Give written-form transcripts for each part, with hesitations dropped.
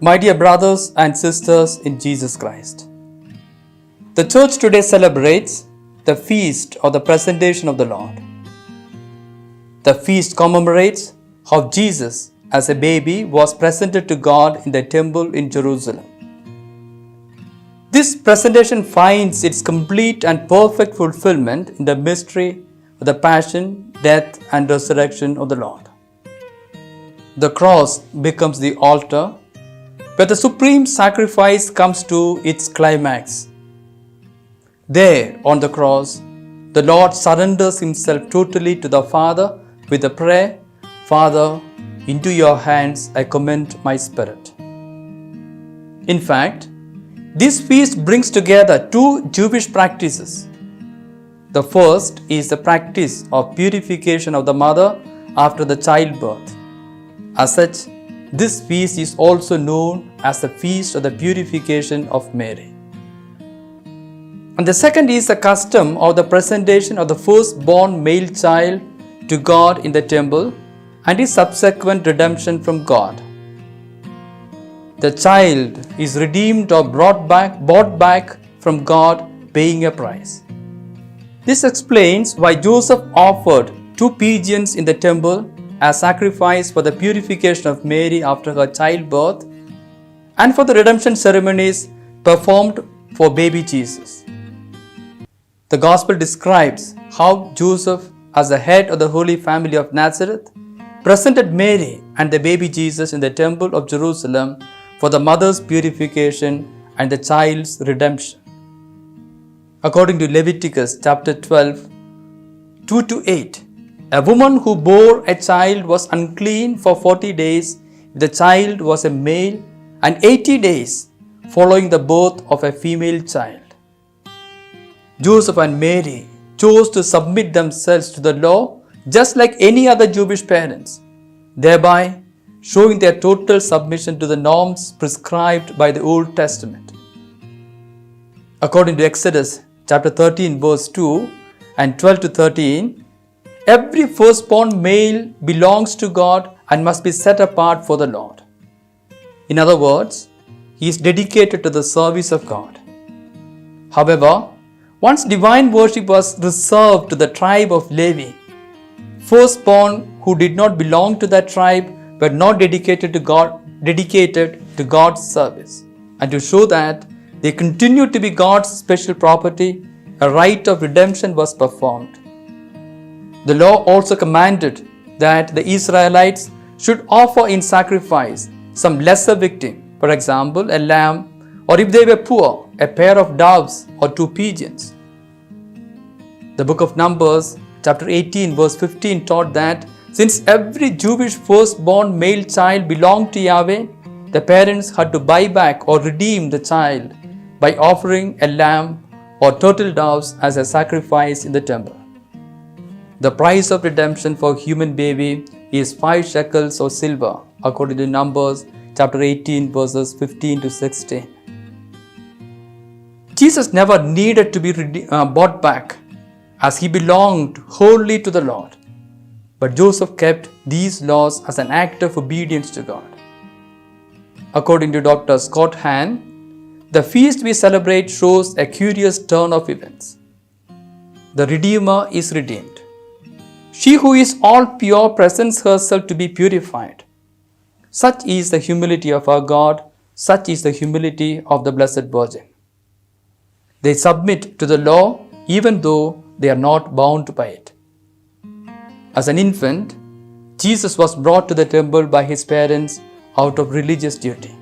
My dear brothers and sisters in Jesus Christ, the church today celebrates the feast of the presentation of the Lord. The feast commemorates how Jesus, as a baby, was presented to God in the temple in Jerusalem. This presentation finds its complete and perfect fulfillment in the mystery of the passion, death, and resurrection of the Lord. The cross becomes the altar where the supreme sacrifice comes to its climax. There, on the cross, the Lord surrenders himself totally to the Father with the prayer, "Father, into your hands I commend my spirit." In fact, this feast brings together two Jewish practices. The first is the practice of purification of the mother after the childbirth. As such, this feast is also known as the Feast of the Purification of Mary. And the second is the custom of the presentation of the firstborn male child to God in the temple and his subsequent redemption from God. The child is redeemed or bought back from God, paying a price. This explains why Joseph offered 2 pigeons in the temple as sacrifice for the purification of Mary after her childbirth and for the redemption ceremonies performed for baby Jesus. The Gospel describes how Joseph, as the head of the Holy Family of Nazareth, presented Mary and the baby Jesus in the temple of Jerusalem for the mother's purification and the child's redemption. According to Leviticus chapter 12, 2-8, a woman who bore a child was unclean for 40 days if the child was a male, and 80 days following the birth of a female child. Joseph and Mary chose to submit themselves to the law just like any other Jewish parents, thereby showing their total submission to the norms prescribed by the Old Testament. According to Exodus chapter 13 verse 2 and 12-13, every firstborn male belongs to God and must be set apart for the Lord. In other words, he is dedicated to the service of God. However, once divine worship was reserved to the tribe of Levi, firstborn who did not belong to that tribe were not dedicated to God's service. And to show that they continued to be God's special property, a rite of redemption was performed. The law also commanded that the Israelites should offer in sacrifice some lesser victim, for example, a lamb, or if they were poor, a pair of doves or 2 pigeons. The book of Numbers, chapter 18, verse 15 taught that since every Jewish firstborn male child belonged to Yahweh, the parents had to buy back or redeem the child by offering a lamb or turtle doves as a sacrifice in the temple. The price of redemption for a human baby is 5 shekels of silver, according to Numbers chapter 18, verses 15-16. Jesus never needed to be bought back, as he belonged wholly to the Lord. But Joseph kept these laws as an act of obedience to God. According to Dr. Scott Hahn, the feast we celebrate shows a curious turn of events. The Redeemer is redeemed. She who is all pure presents herself to be purified. Such is the humility of our God. Such is the humility of the Blessed Virgin. They submit to the law even though they are not bound by it. As an infant, Jesus was brought to the temple by his parents out of religious duty.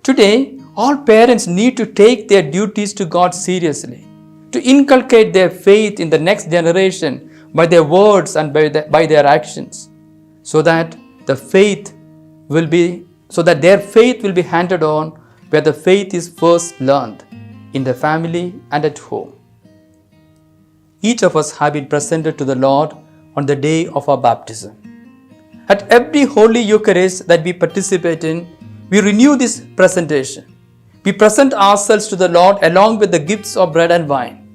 Today, all parents need to take their duties to God seriously, to inculcate their faith in the next generation by their words and by their actions, so that their faith will be handed on where the faith is first learned, in the family and at home. Each of us have been presented to the Lord on the day of our baptism. At every Holy Eucharist that we participate in, we renew this presentation. We present ourselves to the Lord along with the gifts of bread and wine.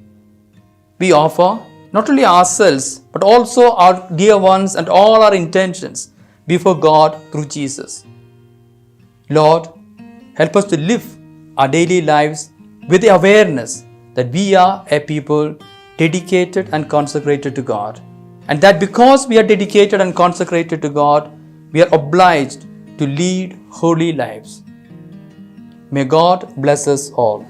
We offer not only ourselves, but also our dear ones and all our intentions before God through Jesus. Lord, help us to live our daily lives with the awareness that we are a people dedicated and consecrated to God. And that because we are dedicated and consecrated to God, we are obliged to lead holy lives. May God bless us all.